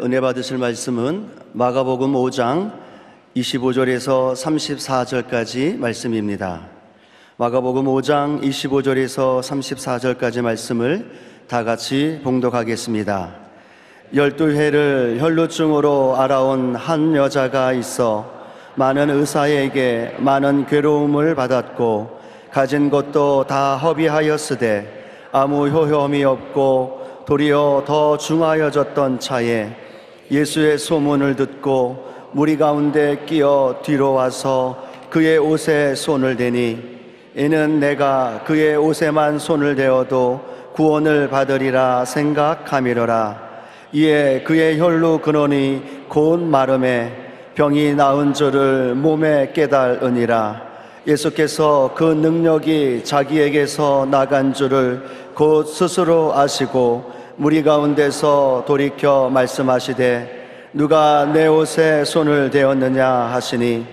은혜 받으실 말씀은 마가복음 5장 25절에서 34절까지 말씀입니다. 마가복음 5장 25절에서 34절까지 말씀을 다 같이 봉독하겠습니다. 12해를 혈루증으로 알아온 한 여자가 있어 많은 의사에게 많은 괴로움을 받았고 가진 것도 다 허비하였으되 아무 효험이 없고 도리어 더 중하여졌던 차에 예수의 소문을 듣고 무리 가운데 끼어 뒤로 와서 그의 옷에 손을 대니 이는 내가 그의 옷에만 손을 대어도 구원을 받으리라 생각하미러라. 이에 그의 혈루 근원이 곧 마름에 병이 나은 줄을 몸에 깨달으니라. 예수께서 그 능력이 자기에게서 나간 줄을 곧 스스로 아시고 무리 가운데서 돌이켜 말씀하시되 누가 내 옷에 손을 대었느냐 하시니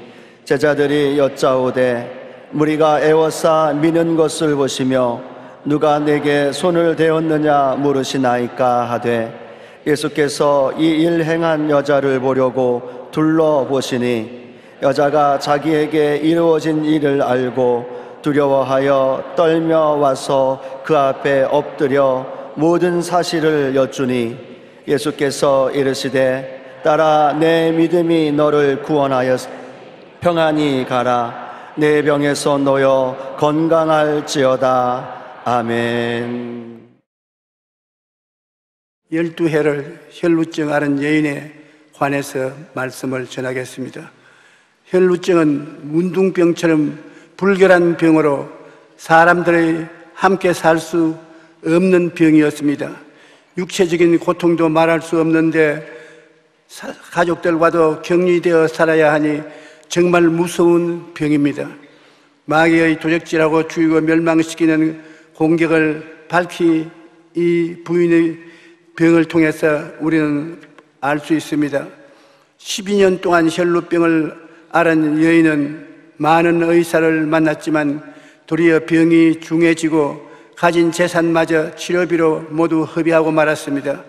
제자들이 여짜오되 무리가 애워싸 미는 것을 보시며 누가 내게 손을 대었느냐 물으시나이까 하되 예수께서 이 일 행한 여자를 보려고 둘러보시니 여자가 자기에게 이루어진 일을 알고 두려워하여 떨며 와서 그 앞에 엎드려 모든 사실을 여쭈니 예수께서 이르시되 딸아 내 믿음이 너를 구원하였 평안히 가라 내 병에서 놓여 건강할지어다. 아멘. 12해를 혈루증 앓은 여인에 관해서 말씀을 전하겠습니다. 혈루증은 문둥병처럼 불결한 병으로 사람들이 함께 살 수 없는 병이었습니다. 육체적인 고통도 말할 수 없는데 가족들과도 격리되어 살아야 하니 정말 무서운 병입니다. 마귀의 도적질하고 죽이고 멸망시키는 공격을 밝히 이 부인의 병을 통해서 우리는 알 수 있습니다. 12년 동안 혈루병을 앓은 여인은 많은 의사를 만났지만 도리어 병이 중해지고 가진 재산마저 치료비로 모두 허비하고 말았습니다.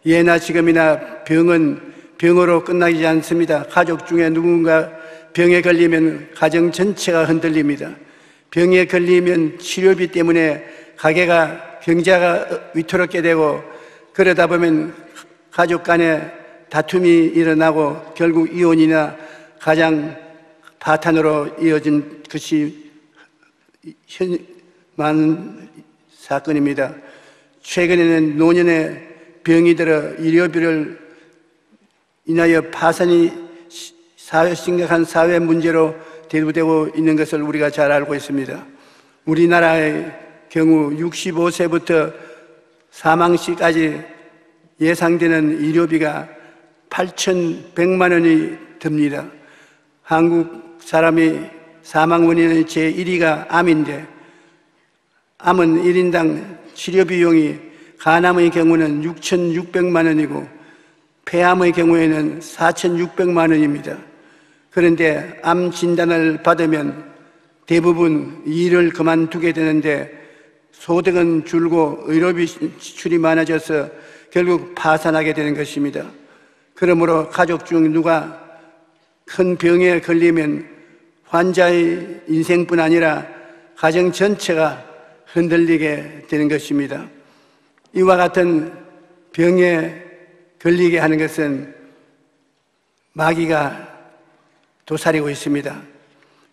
예나 지금이나 병은 병으로 끝나지 않습니다. 가족 중에 누군가 병에 걸리면 가정 전체가 흔들립니다. 병에 걸리면 치료비 때문에 가게가 경제가 위태롭게 되고 그러다 보면 가족 간에 다툼이 일어나고 결국 이혼이나 가장 파탄으로 이어진 것이 많은 사건입니다. 최근에는 노년에 병이 들어 의료비를 인하여 파산이 심각한 사회 문제로 대두되고 있는 것을 우리가 잘 알고 있습니다. 우리나라의 경우 65세부터 사망시까지 예상되는 의료비가 8,100만 원이 듭니다. 한국 사람이 사망 원인의 제1위가 암인데 암은 1인당 치료 비용이 간암의 경우는 6,600만 원이고 폐암의 경우에는 4,600만 원입니다. 그런데 암 진단을 받으면 대부분 일을 그만두게 되는데 소득은 줄고 의료비 지출이 많아져서 결국 파산하게 되는 것입니다. 그러므로 가족 중 누가 큰 병에 걸리면 환자의 인생뿐 아니라 가정 전체가 흔들리게 되는 것입니다. 이와 같은 병에 걸리게 하는 것은 마귀가 도사리고 있습니다.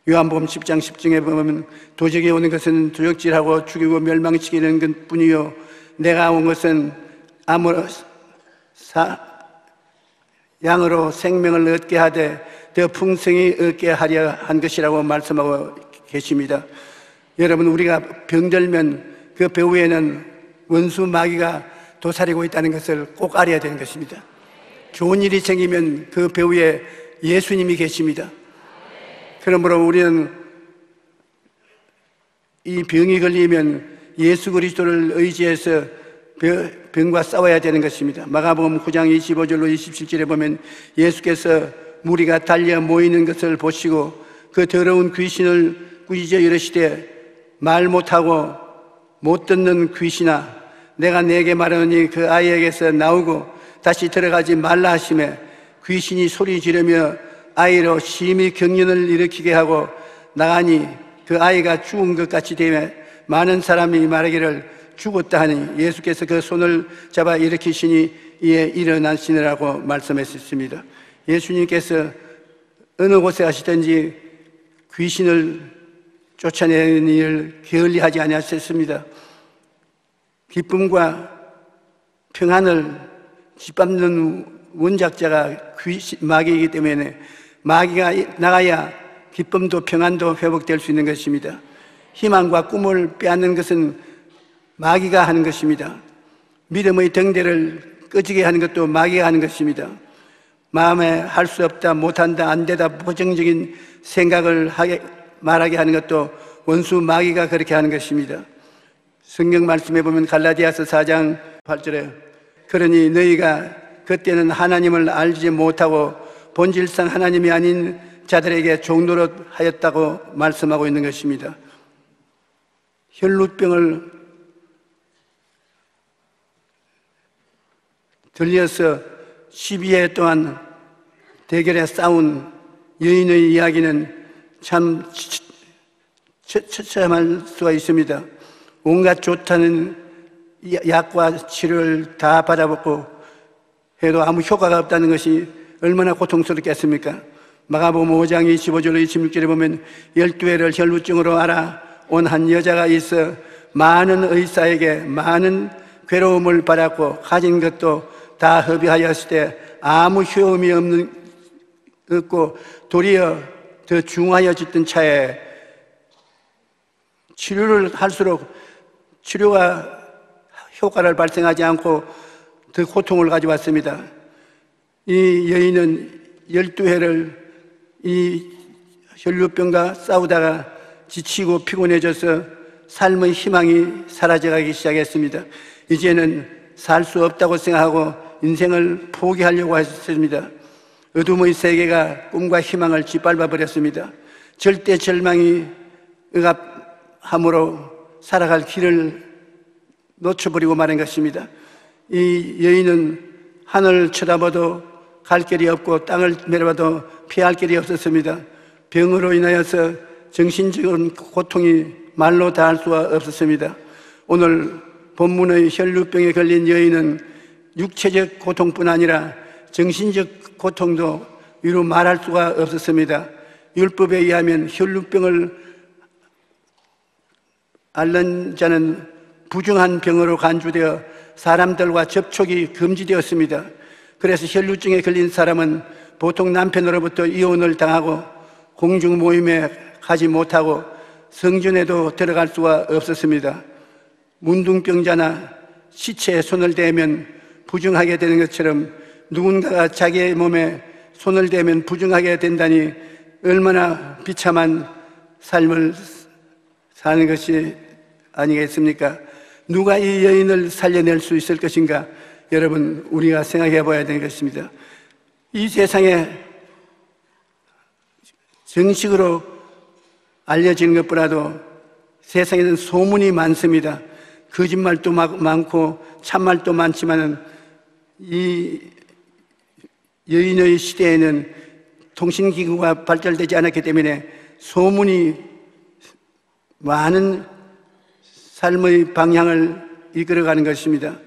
요한복음 10장 10절에 보면 도적이 오는 것은 도적질하고 죽이고 멸망시키는 것뿐이요 내가 온 것은 양으로 생명을 얻게 하되 더 풍성히 얻게 하려 한 것이라고 말씀하고 계십니다. 여러분, 우리가 병들면 그 배후에는 원수 마귀가 도사리고 있다는 것을 꼭 알아야 되는 것입니다. 좋은 일이 생기면 그 배후에 예수님이 계십니다. 그러므로 우리는 이 병이 걸리면 예수 그리스도를 의지해서 병과 싸워야 되는 것입니다. 마가복음 9장 25절로 27절에 보면 예수께서 무리가 달려 모이는 것을 보시고 그 더러운 귀신을 꾸짖어 이르시되 말 못하고 못 듣는 귀신아 내가 네게 말하노니 그 아이에게서 나오고 다시 들어가지 말라 하심에 귀신이 소리 지르며 아이로 심히 경련을 일으키게 하고 나가니 그 아이가 죽은 것 같이 되며 많은 사람이 말하기를 죽었다 하니 예수께서 그 손을 잡아 일으키시니 이에 일어나시느라고 말씀하셨습니다. 예수님께서 어느 곳에 가시든지 귀신을 쫓아내는 일을 게을리하지 아니하셨습니다. 기쁨과 평안을 짓밟는 원작자가 마귀이기 때문에 마귀가 나가야 기쁨도 평안도 회복될 수 있는 것입니다. 희망과 꿈을 빼앗는 것은 마귀가 하는 것입니다. 믿음의 등대를 꺼지게 하는 것도 마귀가 하는 것입니다. 마음에 할 수 없다, 못한다, 안 되다, 부정적인 생각을 말하게 하는 것도 원수 마귀가 그렇게 하는 것입니다. 성경 말씀에 보면 갈라디아서 4장 8절에 그러니 너희가 그때는 하나님을 알지 못하고 본질상 하나님이 아닌 자들에게 종노릇 하였다고 말씀하고 있는 것입니다. 혈루병을 들려서 12회 동안 대결에 싸운 여인의 이야기는 참 처참할 수가 있습니다. 온갖 좋다는 약과 치료를 다 받아보고 해도 아무 효과가 없다는 것이 얼마나 고통스럽겠습니까? 마가복음 5장 25절 26절에 보면 12회를 혈루증으로 알아온 한 여자가 있어 많은 의사에게 많은 괴로움을 받았고 가진 것도 다 허비하였을 때 아무 효험이 없고 도리어 더 중하여졌던 차에 치료를 할수록 치료가 효과를 발생하지 않고 더 고통을 가져왔습니다. 이 여인은 12회를 이 혈루병과 싸우다가 지치고 피곤해져서 삶의 희망이 사라져가기 시작했습니다. 이제는 살 수 없다고 생각하고 인생을 포기하려고 했습니다. 어둠의 세계가 꿈과 희망을 짓밟아 버렸습니다. 절대 절망이 억압함으로 살아갈 길을 놓쳐버리고 마는 것입니다. 이 여인은 하늘을 쳐다봐도 갈 길이 없고 땅을 내려봐도 피할 길이 없었습니다. 병으로 인하여서 정신적인 고통이 말로 다 할 수가 없었습니다. 오늘 본문의 혈루병에 걸린 여인은 육체적 고통뿐 아니라 정신적 고통도 이루 말할 수가 없었습니다. 율법에 의하면 혈루병을 앓는 자는 부정한 병으로 간주되어 사람들과 접촉이 금지되었습니다. 그래서 혈루증에 걸린 사람은 보통 남편으로부터 이혼을 당하고 공중 모임에 가지 못하고 성전에도 들어갈 수가 없었습니다. 문둥병자나 시체에 손을 대면 부정하게 되는 것처럼 누군가가 자기의 몸에 손을 대면 부정하게 된다니 얼마나 비참한 삶을 사는 것이 아니겠습니까? 누가 이 여인을 살려낼 수 있을 것인가? 여러분, 우리가 생각해 봐야 되는 것입니다. 이 세상에 정식으로 알려지는 것보다도 세상에는 소문이 많습니다. 거짓말도 많고 참말도 많지만은 이 여인의 시대에는 통신기구가 발달되지 않았기 때문에 소문이 많은 삶의 방향을 이끌어가는 것입니다.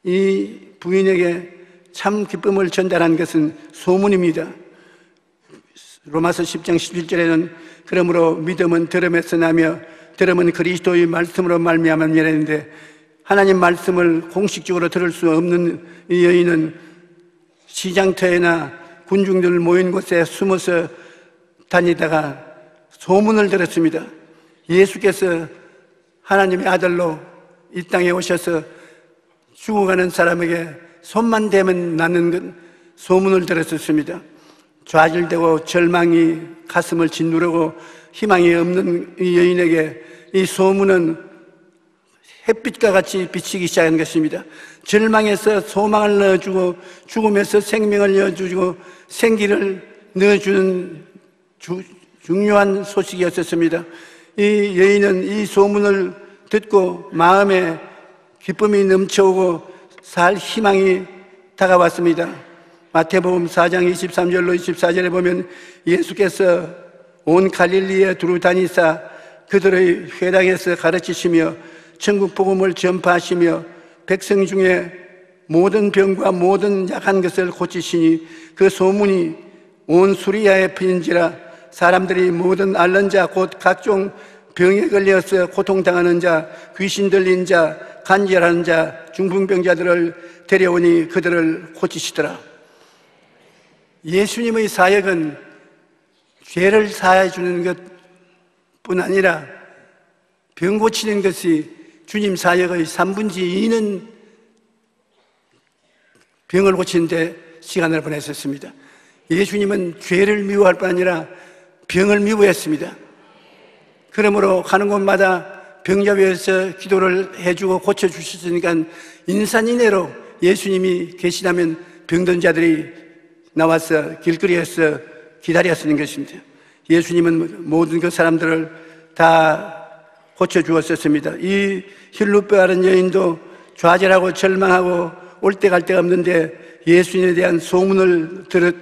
이 부인에게 참 기쁨을 전달한 것은 소문입니다. 로마서 10장 11절에는 그러므로 믿음은 들음에서 나며 들음은 그리스도의 말씀으로 말미암음이라 했는데 하나님 말씀을 공식적으로 들을 수 없는 이 여인은 시장터에나 군중들 모인 곳에 숨어서 다니다가 소문을 들었습니다. 예수께서 하나님의 아들로 이 땅에 오셔서 죽어가는 사람에게 손만 대면 낫는 소문을 들었습니다. 좌절되고 절망이 가슴을 짓누르고 희망이 없는 이 여인에게 이 소문은 햇빛과 같이 비치기 시작한 것입니다. 절망에서 소망을 넣어주고 죽음에서 생명을 넣어주고 생기를 넣어주는 중요한 소식이었습니다. 이 여인은 이 소문을 듣고 마음에 기쁨이 넘쳐오고 살 희망이 다가왔습니다. 마태복음 4장 23절로 24절에 보면 예수께서 온 갈릴리에 두루 다니사 그들의 회당에서 가르치시며 천국 복음을 전파하시며 백성 중에 모든 병과 모든 약한 것을 고치시니 그 소문이 온 수리아에 퍼진지라. 사람들이 모든 앓는 자 곧 각종 병에 걸려서 고통당하는 자, 귀신 들린 자, 간절한 자, 중풍병자들을 데려오니 그들을 고치시더라. 예수님의 사역은 죄를 사해 주는 것뿐 아니라 병 고치는 것이 주님 사역의 3분의 2는 병을 고치는 데 시간을 보냈었습니다. 예수님은 죄를 미워할 뿐 아니라 병을 미워했습니다. 그러므로 가는 곳마다 병자 위에서 기도를 해주고 고쳐주셨으니까 인산인해로 예수님이 계시다면 병든 자들이 나와서 길거리에서 기다렸는 것입니다. 예수님은 모든 그 사람들을 다 고쳐주었었습니다. 이 힐루뼈 앓은 여인도 좌절하고 절망하고 올 데 갈 데가 없는데 예수님에 대한 소문을 들었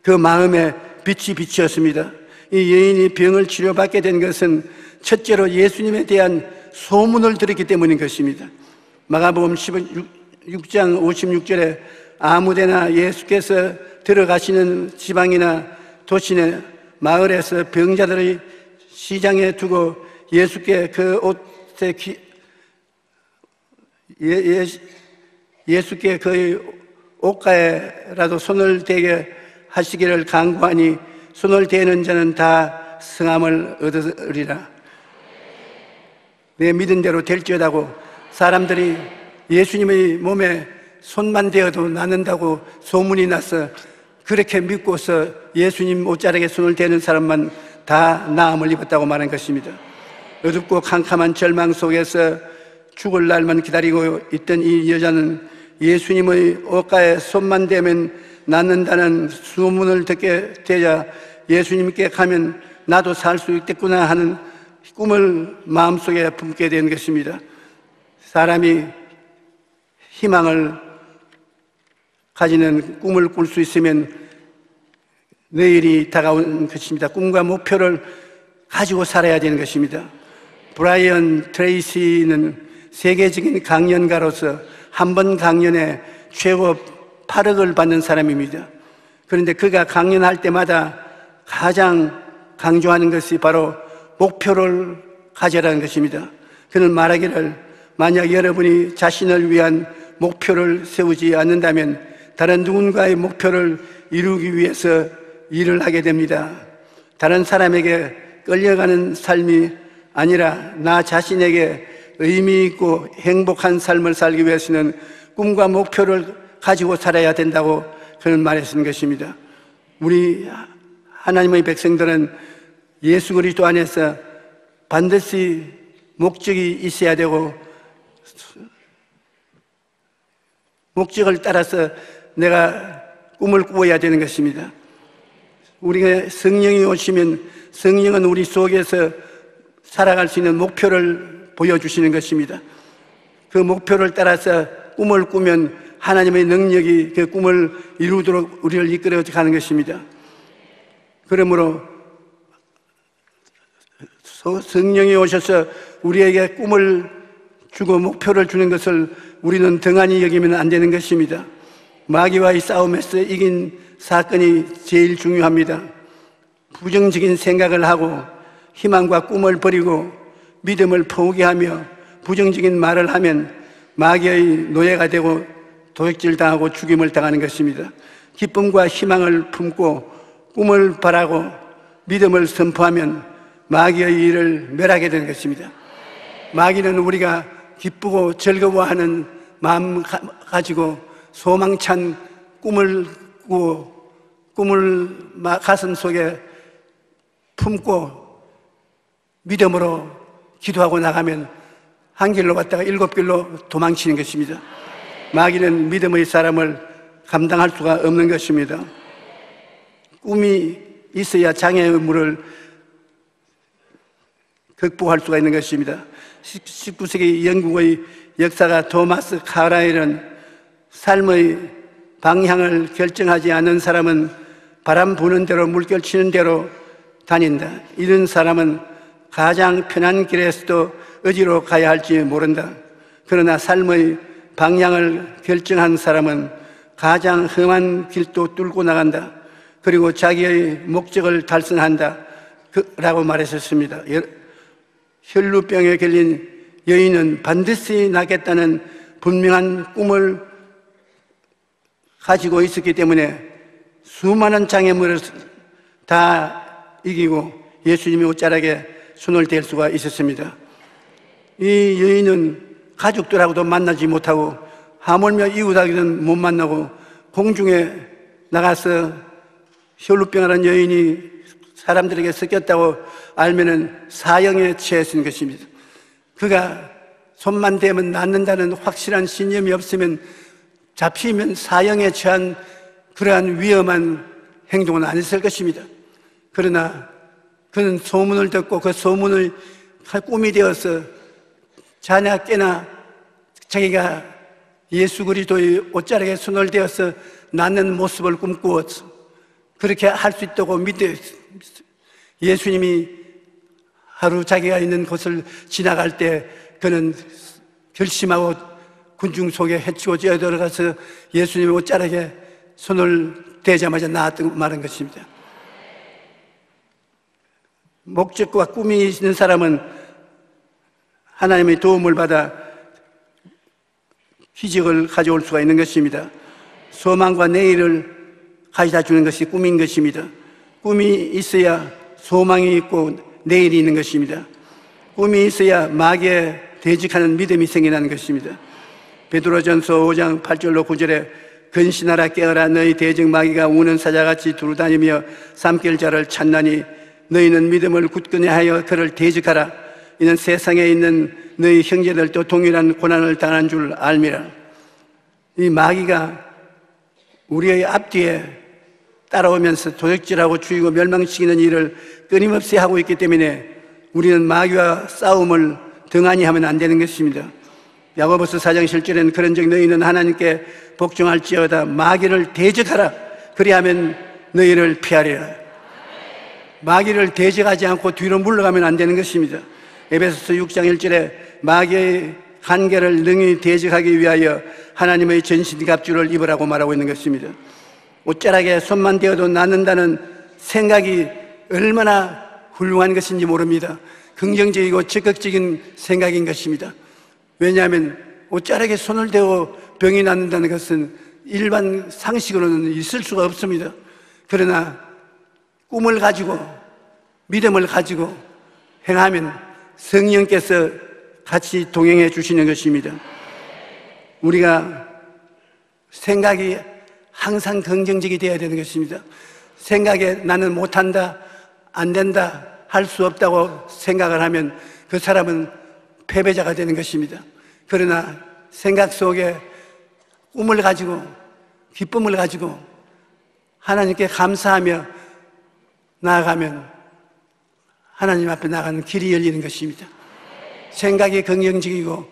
그 마음에 빛이 비치었습니다. 이 여인이 병을 치료받게 된 것은 첫째로 예수님에 대한 소문을 들었기 때문인 것입니다. 마가복음 6장 56절에 아무데나 예수께서 들어가시는 지방이나 도시나 마을에서 병자들의 시장에 두고 예수께 그 옷에 예수께 그의 옷가에라도 손을 대게 하시기를 간구하니 손을 대는 자는 다 성함을 얻으리라. 내 믿은 대로 될지어다고 사람들이 예수님의 몸에 손만 대어도 낫는다고 소문이 나서 그렇게 믿고서 예수님 옷자락에 손을 대는 사람만 다 나음을 입었다고 말한 것입니다. 어둡고 캄캄한 절망 속에서 죽을 날만 기다리고 있던 이 여자는 예수님의 옷가에 손만 대면 낫는다는 소문을 듣게 되자 예수님께 가면 나도 살 수 있겠구나 하는 꿈을 마음속에 품게 된 것입니다. 사람이 희망을 가지는 꿈을 꿀 수 있으면 내일이 다가온 것입니다. 꿈과 목표를 가지고 살아야 되는 것입니다. 브라이언 트레이시는 세계적인 강연가로서 한 번 강연에 최고 8억을 받는 사람입니다. 그런데 그가 강연할 때마다 가장 강조하는 것이 바로 목표를 가져라는 것입니다. 그는 말하기를 만약 여러분이 자신을 위한 목표를 세우지 않는다면 다른 누군가의 목표를 이루기 위해서 일을 하게 됩니다. 다른 사람에게 끌려가는 삶이 아니라 나 자신에게 의미 있고 행복한 삶을 살기 위해서는 꿈과 목표를 가지고 살아야 된다고 그는 말했던 것입니다. 우리 하나님의 백성들은 예수 그리스도 안에서 반드시 목적이 있어야 되고 목적을 따라서 내가 꿈을 꾸어야 되는 것입니다. 우리가 성령이 오시면 성령은 우리 속에서 살아갈 수 있는 목표를 보여주시는 것입니다. 그 목표를 따라서 꿈을 꾸면 하나님의 능력이 그 꿈을 이루도록 우리를 이끌어 가는 것입니다. 그러므로 성령이 오셔서 우리에게 꿈을 주고 목표를 주는 것을 우리는 등한히 여기면 안 되는 것입니다. 마귀와의 싸움에서 이긴 사건이 제일 중요합니다. 부정적인 생각을 하고 희망과 꿈을 버리고 믿음을 포기하며 부정적인 말을 하면 마귀의 노예가 되고 도적질당하고 죽임을 당하는 것입니다. 기쁨과 희망을 품고 꿈을 바라고 믿음을 선포하면 마귀의 일을 멸하게 되는 것입니다. 마귀는 우리가 기쁘고 즐거워하는 마음 가지고 소망찬 꿈을 꾸고 꿈을 가슴 속에 품고 믿음으로 기도하고 나가면 한 길로 갔다가 7길로 도망치는 것입니다. 마귀는 믿음의 사람을 감당할 수가 없는 것입니다. 꿈이 있어야 장애물을 극복할 수가 있는 것입니다. 19세기 영국의 역사가 토마스 카라일은 삶의 방향을 결정하지 않는 사람은 바람 부는 대로 물결 치는 대로 다닌다. 이런 사람은 가장 편한 길에서도 어디로 가야 할지 모른다. 그러나 삶의 방향을 결정한 사람은 가장 험한 길도 뚫고 나간다. 그리고 자기의 목적을 달성한다. 라고 말했었습니다. 혈루병에 걸린 여인은 반드시 낫겠다는 분명한 꿈을 가지고 있었기 때문에 수많은 장애물을 다 이기고 예수님의 옷자락에 손을 댈 수가 있었습니다. 이 여인은 가족들하고도 만나지 못하고 하물며 이웃하고는 못 만나고 공중에 나가서 혈루병이라는 여인이 사람들에게 섞였다고 알면은 사형에 처했은 것입니다. 그가 손만 대면 낫는다는 확실한 신념이 없으면 잡히면 사형에 처한 그러한 위험한 행동은 안 했을 것입니다. 그러나 그는 소문을 듣고 그 소문을 꿈이 되어서 자냐 깨나 자기가 예수 그리스도의 옷자락에 손을 대어서 낫는 모습을 꿈꾸었어. 그렇게 할 수 있다고 믿어. 예수님이 하루 자기가 있는 곳을 지나갈 때 그는 결심하고 군중 속에 헤치고 뛰어들어가서 예수님의 옷자락에 손을 대자마자 나았다고 말한 것입니다. 목적과 꿈이 있는 사람은 하나님의 도움을 받아 기적을 가져올 수가 있는 것입니다. 소망과 내일을 가져다 주는 것이 꿈인 것입니다. 꿈이 있어야 소망이 있고 내일이 있는 것입니다. 꿈이 있어야 마귀에 대적하는 믿음이 생겨나는 것입니다. 베드로전서 5장 8절로 9절에 근신하라 깨어라 너희 대적 마귀가 우는 사자같이 두루다니며 삼킬 자를 찾나니 너희는 믿음을 굳건히 하여 그를 대적하라. 이는 세상에 있는 너희 형제들도 동일한 고난을 당한 줄 알미라. 이 마귀가 우리의 앞뒤에 따라오면서 도적질하고 죽이고 멸망시키는 일을 끊임없이 하고 있기 때문에 우리는 마귀와 싸움을 등한히 하면 안 되는 것입니다. 야고보서 4장 7절에는 그런즉 너희는 하나님께 복종할지어다 마귀를 대적하라. 그리하면 너희를 피하리라. 마귀를 대적하지 않고 뒤로 물러가면 안 되는 것입니다. 에베소서 6장 1절에 마귀의 한계를 능히 대적하기 위하여 하나님의 전신갑주를 입으라고 말하고 있는 것입니다. 옷자락에 손만 대어도 낫는다는 생각이 얼마나 훌륭한 것인지 모릅니다. 긍정적이고 적극적인 생각인 것입니다. 왜냐하면 옷자락에 손을 대고 병이 낫는다는 것은 일반 상식으로는 있을 수가 없습니다. 그러나 꿈을 가지고 믿음을 가지고 행하면 성령께서 같이 동행해 주시는 것입니다. 우리가 생각이 항상 긍정적이 되어야 되는 것입니다. 생각에 나는 못한다, 안 된다, 할 수 없다고 생각을 하면 그 사람은 패배자가 되는 것입니다. 그러나 생각 속에 꿈을 가지고 기쁨을 가지고 하나님께 감사하며 나아가면 하나님 앞에 나가는 길이 열리는 것입니다. 생각이 긍정적이고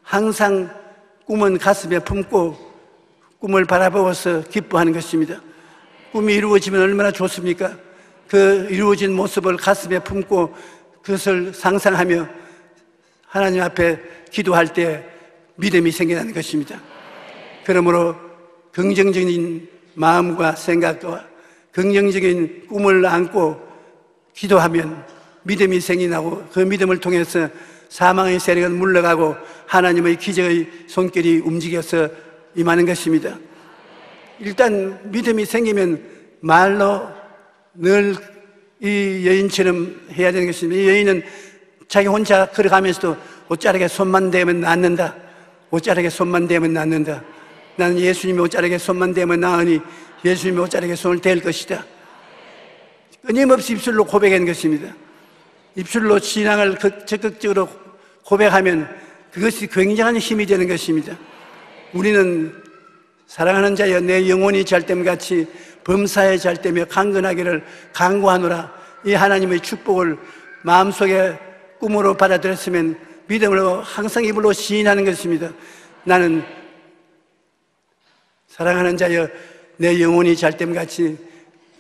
항상 꿈은 가슴에 품고 꿈을 바라보고서 기뻐하는 것입니다. 꿈이 이루어지면 얼마나 좋습니까? 그 이루어진 모습을 가슴에 품고 그것을 상상하며 하나님 앞에 기도할 때 믿음이 생겨나는 것입니다. 그러므로 긍정적인 마음과 생각과 긍정적인 꿈을 안고 기도하면 믿음이 생겨나고 그 믿음을 통해서 사망의 세력은 물러가고 하나님의 기적의 손길이 움직여서 임하는 것입니다. 일단 믿음이 생기면 말로 늘 이 여인처럼 해야 되는 것입니다. 이 여인은 자기 혼자 걸어가면서도 옷자락에 손만 대면 낫는다. 옷자락에 손만 대면 낫는다. 나는 예수님의 옷자락에 손만 대면 나으니 예수님의 옷자락에 손을 댈 것이다. 끊임없이 입술로 고백하는 것입니다. 입술로 신앙을 적극적으로 고백하면 그것이 굉장한 힘이 되는 것입니다. 우리는 사랑하는 자여 내 영혼이 잘됨같이 범사에 잘되며 강건하기를 간구하노라. 이 하나님의 축복을 마음속에 꿈으로 받아들였으면 믿음으로 항상 입으로 시인하는 것입니다. 나는 사랑하는 자여, 내 영혼이 잘됨같이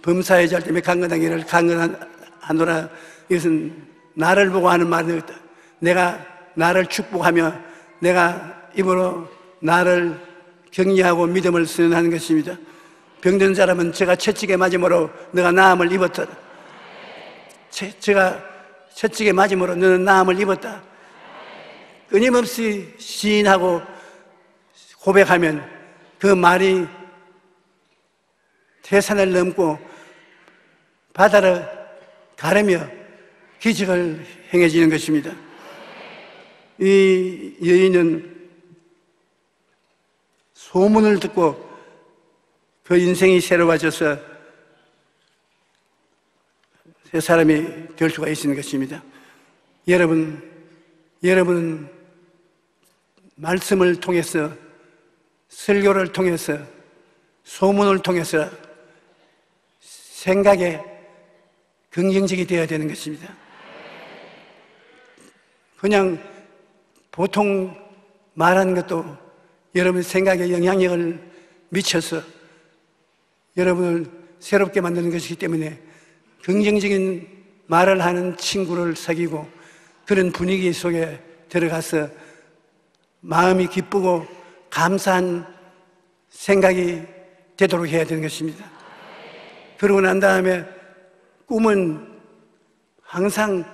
범사의 잘됨에 강건하기를 강건하노라. 이것은 나를 보고 하는 말이다. 내가 나를 축복하며 내가 입으로 나를 격려하고 믿음을 선언하는 것입니다. 병든 사람은 제가 채찍에 맞음으로 너가 나음을 입었다. 제가 채찍에 맞음으로 너는 나음을 입었다. 끊임없이 시인하고 고백하면 그 말이 태산을 넘고 바다를 가르며 기적을 행해지는 것입니다. 이 여인은 소문을 듣고 그 인생이 새로워져서 새 사람이 될 수가 있는 것입니다. 여러분은 말씀을 통해서, 설교를 통해서, 소문을 통해서 생각에 긍정적이 되어야 되는 것입니다. 그냥 보통 말하는 것도 여러분 생각에 영향력을 미쳐서 여러분을 새롭게 만드는 것이기 때문에 긍정적인 말을 하는 친구를 사귀고 그런 분위기 속에 들어가서 마음이 기쁘고 감사한 생각이 되도록 해야 되는 것입니다. 그러고 난 다음에 꿈은 항상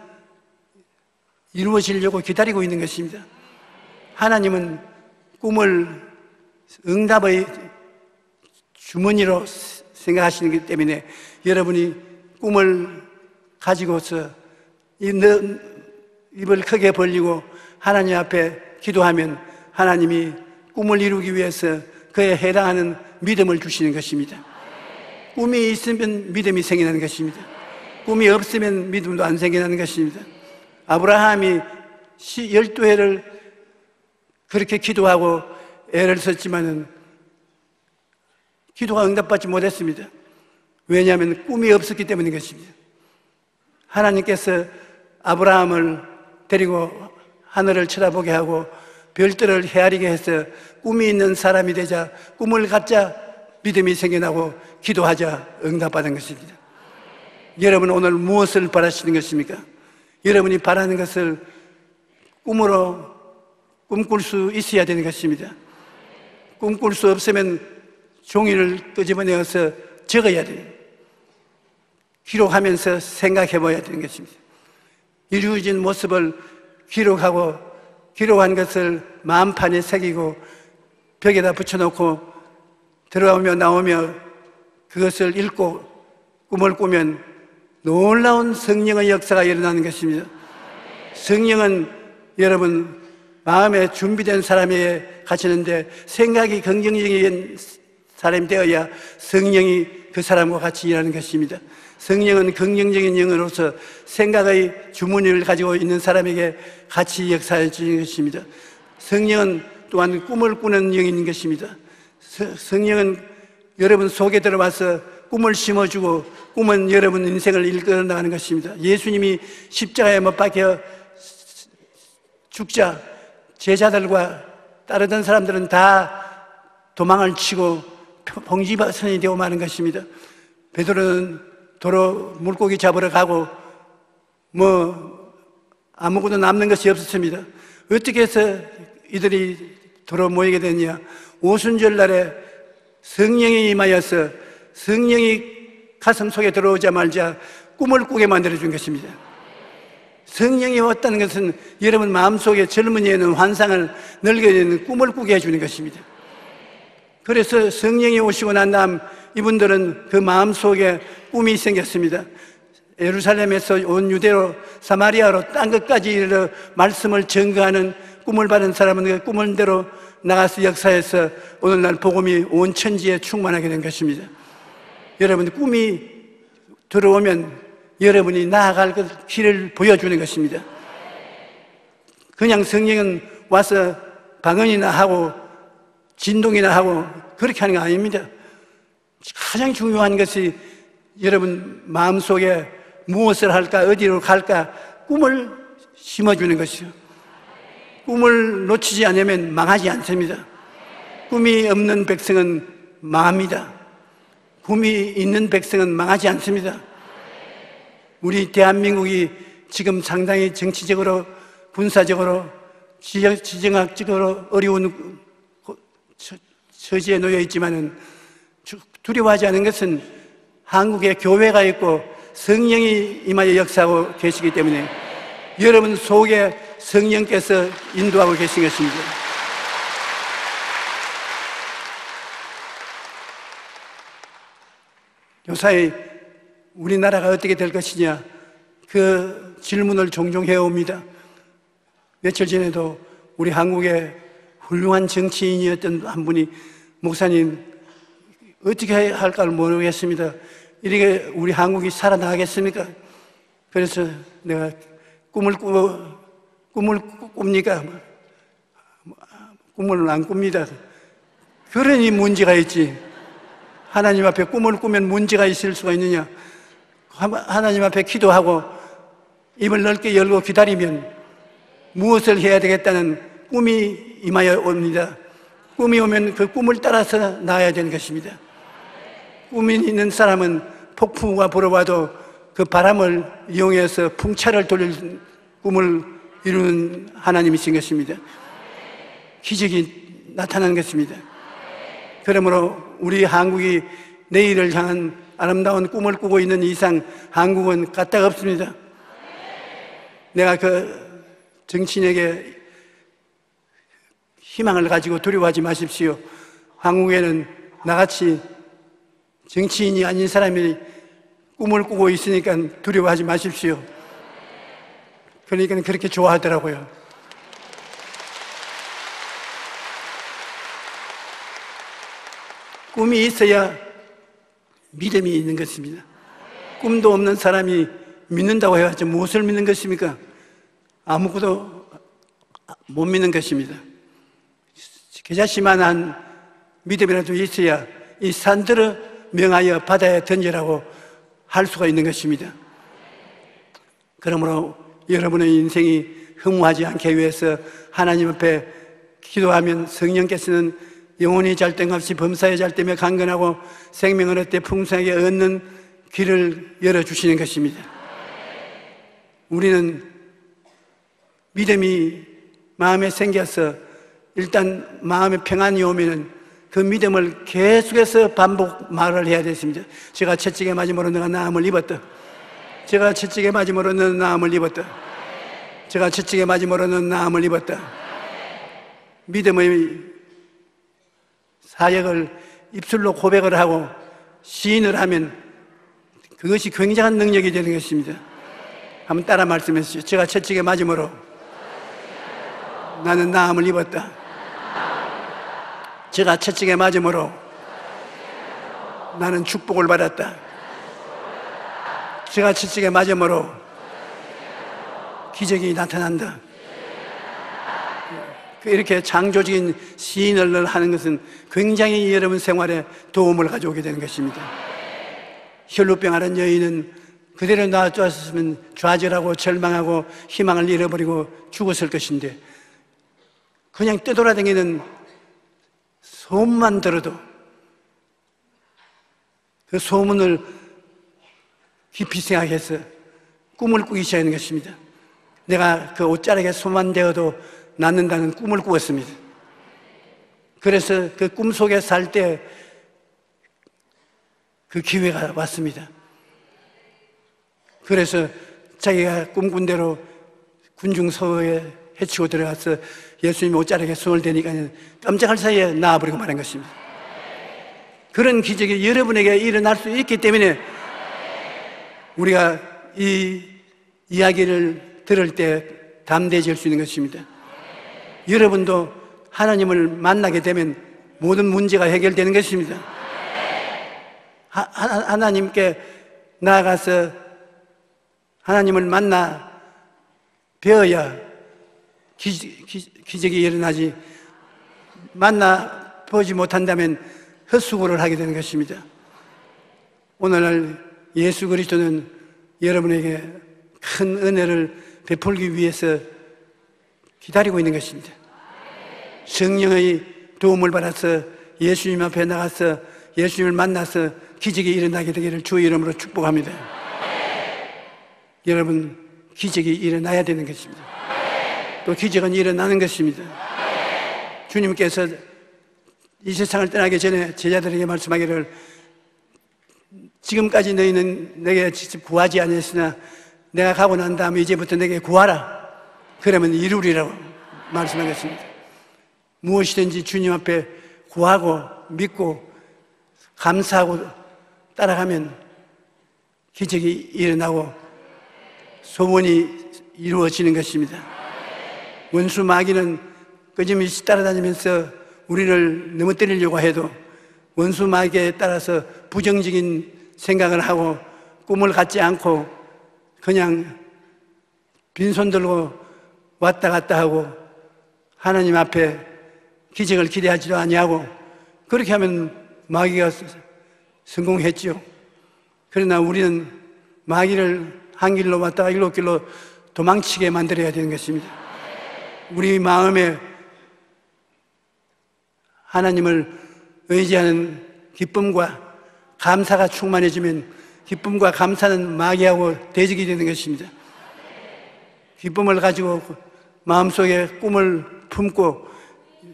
이루어지려고 기다리고 있는 것입니다. 하나님은 꿈을 응답의 주머니로 생각하시기 때문에 여러분이 꿈을 가지고서 입을 크게 벌리고 하나님 앞에 기도하면 하나님이 꿈을 이루기 위해서 그에 해당하는 믿음을 주시는 것입니다. 꿈이 있으면 믿음이 생기는 것입니다. 꿈이 없으면 믿음도 안 생기는 것입니다. 아브라함이 12회를 그렇게 기도하고 애를 썼지만은 기도가 응답받지 못했습니다. 왜냐하면 꿈이 없었기 때문인 것입니다. 하나님께서 아브라함을 데리고 하늘을 쳐다보게 하고 별들을 헤아리게 해서 꿈이 있는 사람이 되자 꿈을 갖자 믿음이 생겨나고 기도하자 응답받은 것입니다. 여러분 오늘 무엇을 바라시는 것입니까? 여러분이 바라는 것을 꿈으로 꿈꿀 수 있어야 되는 것입니다. 꿈꿀 수 없으면 종이를 끄집어내어서 적어야 됩니다. 기록하면서 생각해 봐야 되는 것입니다. 이루어진 모습을 기록하고 기록한 것을 마음판에 새기고 벽에다 붙여놓고 들어오며 나오며 그것을 읽고 꿈을 꾸면 놀라운 성령의 역사가 일어나는 것입니다. 성령은 여러분 마음에 준비된 사람에게 갇히는데 생각이 긍정적인 사람이 되어야 성령이 그 사람과 같이 일하는 것입니다. 성령은 긍정적인 영으로서 생각의 주머니를 가지고 있는 사람에게 같이 역사해 주는 것입니다. 성령은 또한 꿈을 꾸는 영인 것입니다. 성령은 여러분 속에 들어와서 꿈을 심어주고 꿈은 여러분 인생을 이끌어 나가는 것입니다. 예수님이 십자가에 못 박혀 죽자 제자들과 따르던 사람들은 다 도망을 치고 봉지선이 되고 마는 것입니다. 베드로는 도로 물고기 잡으러 가고 아무것도 남는 것이 없었습니다. 어떻게 해서 이들이 도로 모이게 됐냐? 오순절 날에 성령이 임하여서 성령이 가슴 속에 들어오자마자 꿈을 꾸게 만들어준 것입니다. 성령이 왔다는 것은 여러분 마음속에 젊은이에는 환상을 넓게 되는 꿈을 꾸게 해주는 것입니다. 그래서 성령이 오시고 난 다음 이분들은 그 마음속에 꿈이 생겼습니다. 예루살렘에서 온 유대로 사마리아로 땅 끝까지 이르러 말씀을 증거하는 꿈을 받은 사람은 그 꿈을 대로 나가서 역사해서 오늘날 복음이 온 천지에 충만하게 된 것입니다. 여러분 꿈이 들어오면 여러분이 나아갈 그 길을 보여주는 것입니다. 그냥 성령은 와서 방언이나 하고 진동이나 하고 그렇게 하는 거 아닙니다. 가장 중요한 것이 여러분 마음속에 무엇을 할까, 어디로 갈까 꿈을 심어주는 것이요. 꿈을 놓치지 않으면 망하지 않습니다. 꿈이 없는 백성은 망합니다. 꿈이 있는 백성은 망하지 않습니다. 우리 대한민국이 지금 상당히 정치적으로, 군사적으로, 지정학적으로 어려운 처지에 놓여 있지만은 두려워하지 않은 것은 한국에 교회가 있고 성령이 임하여 역사하고 계시기 때문에 여러분 속에 성령께서 인도하고 계신 것입니다. 요사이 우리나라가 어떻게 될 것이냐, 그 질문을 종종 해옵니다. 며칠 전에도 우리 한국의 훌륭한 정치인이었던 한 분이, 목사님 어떻게 할까를 모르겠습니다. 이렇게 우리 한국이 살아나가겠습니까? 그래서 내가 꿈을 꿉니까? 꿈을 안 꿉니다. 그러니 문제가 있지. 하나님 앞에 꿈을 꾸면 문제가 있을 수가 있느냐? 하나님 앞에 기도하고 입을 넓게 열고 기다리면 무엇을 해야 되겠다는 꿈이 임하여 옵니다. 꿈이 오면 그 꿈을 따라서 나아야 되는 것입니다. 꿈이 있는 사람은 폭풍우가 불어와도 그 바람을 이용해서 풍차를 돌릴 꿈을 이루는 하나님이신 것입니다. 기적이 나타나는 것입니다. 그러므로 우리 한국이 내일을 향한 아름다운 꿈을 꾸고 있는 이상 한국은 까딱 없습니다. 내가 그 정치인에게 희망을 가지고 두려워하지 마십시오. 한국에는 나같이 정치인이 아닌 사람이 꿈을 꾸고 있으니까 두려워하지 마십시오. 그러니까 그렇게 좋아하더라고요. 꿈이 있어야 믿음이 있는 것입니다. 꿈도 없는 사람이 믿는다고 해야지 무엇을 믿는 것입니까? 아무것도 못 믿는 것입니다. 겨자씨만한 믿음이라도 있어야 이 산들을 명하여 바다에 던지라고 할 수가 있는 것입니다. 그러므로 여러분의 인생이 허무하지 않게 위해서 하나님 앞에 기도하면 성령께서는 영혼이 잘됨 없이 범사에 잘되며 강건하고 생명을 얻되 풍성하게 얻는 길을 열어주시는 것입니다. 우리는 믿음이 마음에 생겨서 일단 마음에 평안이 오면은 그 믿음을 계속해서 반복 말을 해야 되습니다. 제가 채찍에 맞음으로 내가 나음을 입었다. 제가 채찍에 맞음으로 너는 나음을 입었다. 제가 채찍에 맞음으로 너는 나음을 입었다. 믿음의 사역을 입술로 고백을 하고 시인을 하면 그것이 굉장한 능력이 되는 것입니다. 한번 따라 말씀해 주시죠. 제가 채찍에 맞음으로 나는 나음을 입었다. 제가 채찍에 맞음으로 나는 축복을 받았다. 제가 채찍에 맞음으로 기적이 나타난다. 이렇게 창조적인 시인을 하는 것은 굉장히 여러분 생활에 도움을 가져오게 되는 것입니다. 혈루병 앓은 여인은 그대로 놔두었으면 좌절하고 절망하고 희망을 잃어버리고 죽었을 것인데 그냥 떠돌아다니는 소문만 들어도 그 소문을 깊이 생각해서 꿈을 꾸기 시작하는 것입니다. 내가 그 옷자락에 소만 되어도 낳는다는 꿈을 꾸었습니다. 그래서 그 꿈 속에 살 때 그 기회가 왔습니다. 그래서 자기가 꿈꾼 대로 군중서에 해치고 들어가서 예수님이 옷자락에 손을 대니까 깜짝할 사이에 나와버리고 말한 것입니다. 그런 기적이 여러분에게 일어날 수 있기 때문에 우리가 이 이야기를 들을 때 담대해질 수 있는 것입니다. 여러분도 하나님을 만나게 되면 모든 문제가 해결되는 것입니다. 하나님께 나아가서 하나님을 만나 배워야 기적이 일어나지, 만나 보지 못한다면 헛수고를 하게 되는 것입니다. 오늘날 예수 그리스도는 여러분에게 큰 은혜를 베풀기 위해서 기다리고 있는 것입니다. 성령의 도움을 받아서 예수님 앞에 나가서 예수님을 만나서 기적이 일어나게 되기를 주의 이름으로 축복합니다. 여러분, 기적이 일어나야 되는 것입니다. 또 기적은 일어나는 것입니다. 주님께서 이 세상을 떠나기 전에 제자들에게 말씀하기를 지금까지 너희는 내게 직접 구하지 않았으나 내가 가고 난 다음에 이제부터 내게 구하라. 그러면 이루리라고 말씀하겠습니다. 무엇이든지 주님 앞에 구하고 믿고 감사하고 따라가면 기적이 일어나고 소원이 이루어지는 것입니다. 원수 마귀는 끊임없이 따라다니면서 우리를 넘어뜨리려고 해도 원수 마귀에 따라서 부정적인 생각을 하고 꿈을 갖지 않고 그냥 빈손 들고 왔다 갔다 하고 하나님 앞에 기적을 기대하지도 아니하고 그렇게 하면 마귀가 성공했죠. 그러나 우리는 마귀를 한 길로 왔다가 일곱 길로 도망치게 만들어야 되는 것입니다. 우리 마음에 하나님을 의지하는 기쁨과 감사가 충만해지면 기쁨과 감사는 마귀하고 대적이 되는 것입니다. 기쁨을 가지고 마음속에 꿈을 품고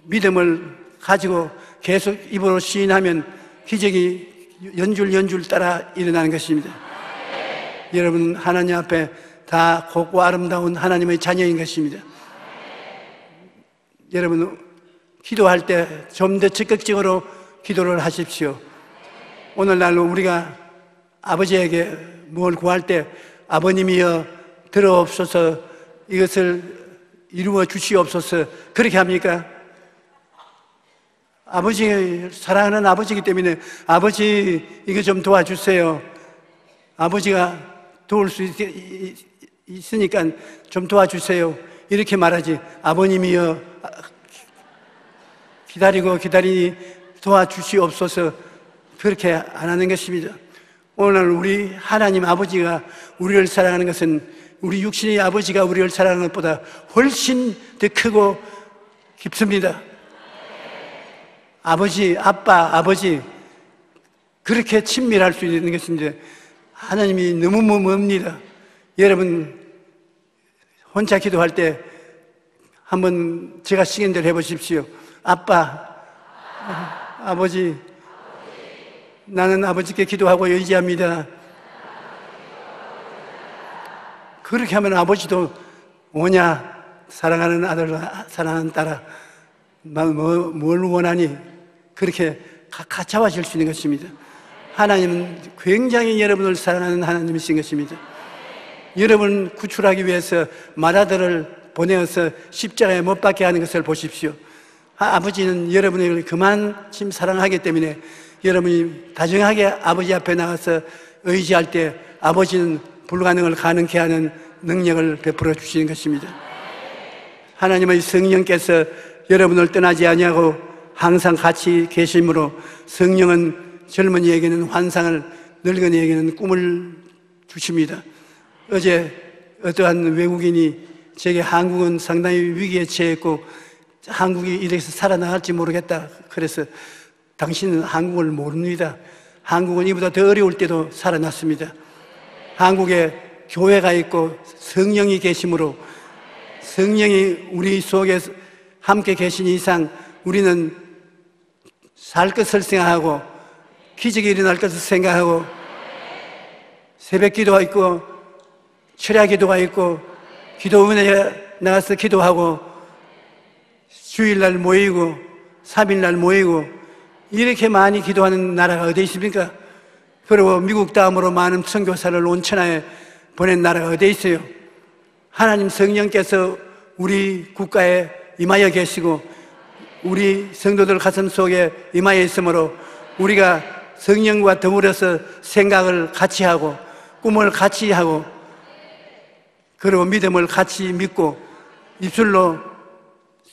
믿음을 가지고 계속 입으로 시인하면 기적이 연줄 따라 일어나는 것입니다. 여러분, 하나님 앞에 다 곱고 아름다운 하나님의 자녀인 것입니다. 여러분, 기도할 때 좀 더 적극적으로 기도를 하십시오. 오늘날로 우리가 아버지에게 뭘 구할 때 아버님이여 들어옵소서, 이것을 이루어 주시옵소서, 그렇게 합니까? 아버지, 사랑하는 아버지이기 때문에 아버지 이거 좀 도와주세요. 아버지가 도울 수 있으니까 좀 도와주세요. 이렇게 말하지. 아버님이여 기다리니 도와주시옵소서, 그렇게 안 하는 것입니다. 오늘 우리 하나님 아버지가 우리를 사랑하는 것은 우리 육신의 아버지가 우리를 사랑하는 것보다 훨씬 더 크고 깊습니다. 아버지, 아빠, 아버지, 그렇게 친밀할 수 있는 것인데 하나님이 너무 멉니다. 여러분, 혼자 기도할 때 한번 제가 시킨 대로 해보십시오. 아빠, 아버지, 나는 아버지께 기도하고 의지합니다. 그렇게 하면 아버지도 오냐, 사랑하는 아들, 사랑하는 딸아, 뭘 원하니? 그렇게 가까워질 수 있는 것입니다. 하나님은 굉장히 여러분을 사랑하는 하나님이신 것입니다. 여러분 구출하기 위해서 맏아들을 보내어서 십자가에 못 박게 하는 것을 보십시오. 아버지는 여러분을 그만큼 사랑하기 때문에 여러분이 다정하게 아버지 앞에 나가서 의지할 때 아버지는 불가능을 가능케 하는 능력을 베풀어 주시는 것입니다. 하나님의 성령께서 여러분을 떠나지 아니하고 항상 같이 계심으로 성령은 젊은이에게는 환상을, 늙은이에게는 꿈을 주십니다. 어제 어떠한 외국인이 제게 한국은 상당히 위기에 처했고 한국이 이래서 살아나갈지 모르겠다. 그래서 당신은 한국을 모릅니다. 한국은 이보다 더 어려울 때도 살아났습니다. 한국에 교회가 있고 성령이 계심으로 성령이 우리 속에 함께 계신 이상 우리는 살 것을 생각하고 기적이 일어날 것을 생각하고 새벽 기도가 있고 철야 기도가 있고 기도 은혜에 나가서 기도하고 주일날 모이고 3일날 모이고 이렇게 많이 기도하는 나라가 어디 있습니까? 그리고 미국 다음으로 많은 선교사를 온 천하에 보낸 나라가 어디 있어요? 하나님 성령께서 우리 국가에 임하여 계시고 우리 성도들 가슴 속에 임하여 있으므로 우리가 성령과 더불어서 생각을 같이 하고 꿈을 같이 하고 그리고 믿음을 같이 믿고 입술로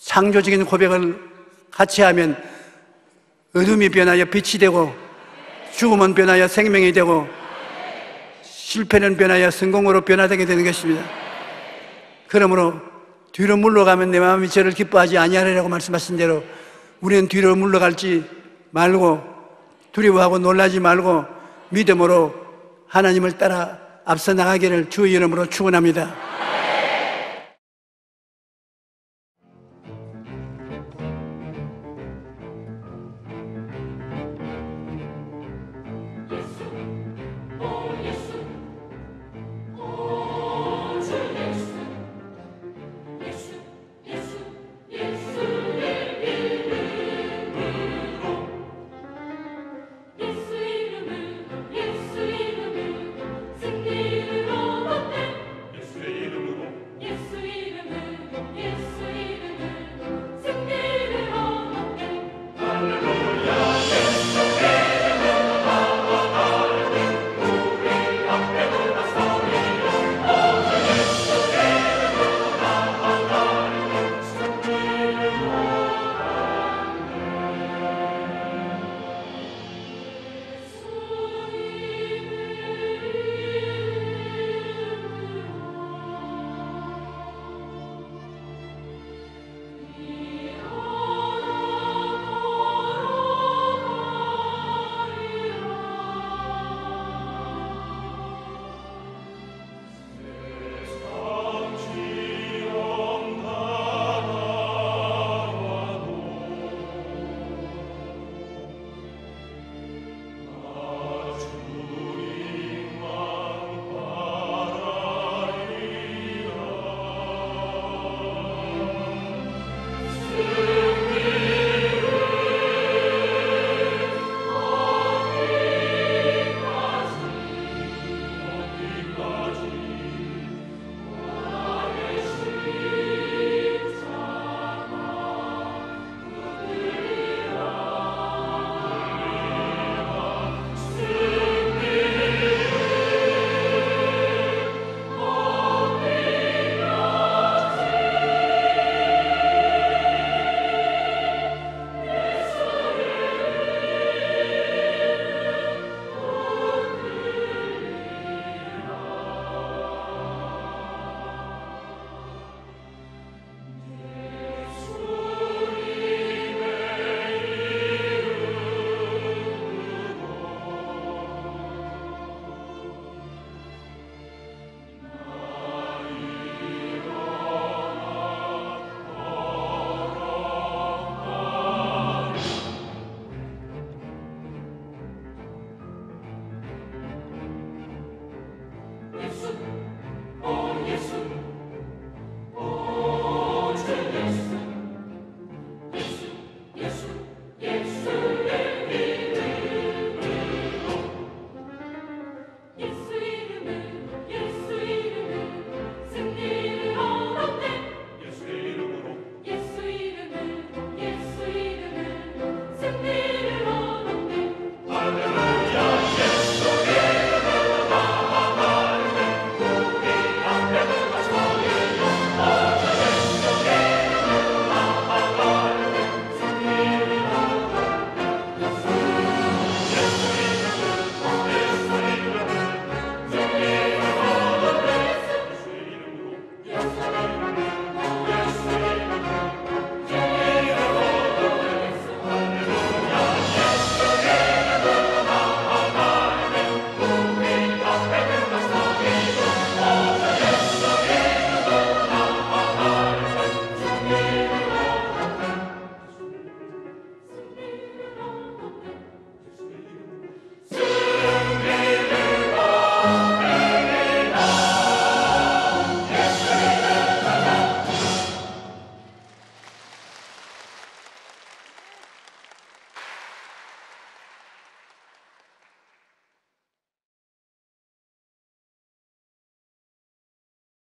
창조적인 고백을 같이 하면 어둠이 변하여 빛이 되고 죽음은 변하여 생명이 되고 실패는 변하여 성공으로 변화되게 되는 것입니다. 그러므로 뒤로 물러가면 내 마음이 저를 기뻐하지 아니하리라고 말씀하신 대로 우리는 뒤로 물러갈지 말고 두려워하고 놀라지 말고 믿음으로 하나님을 따라 앞서 나가기를 주의 이름으로 축원합니다.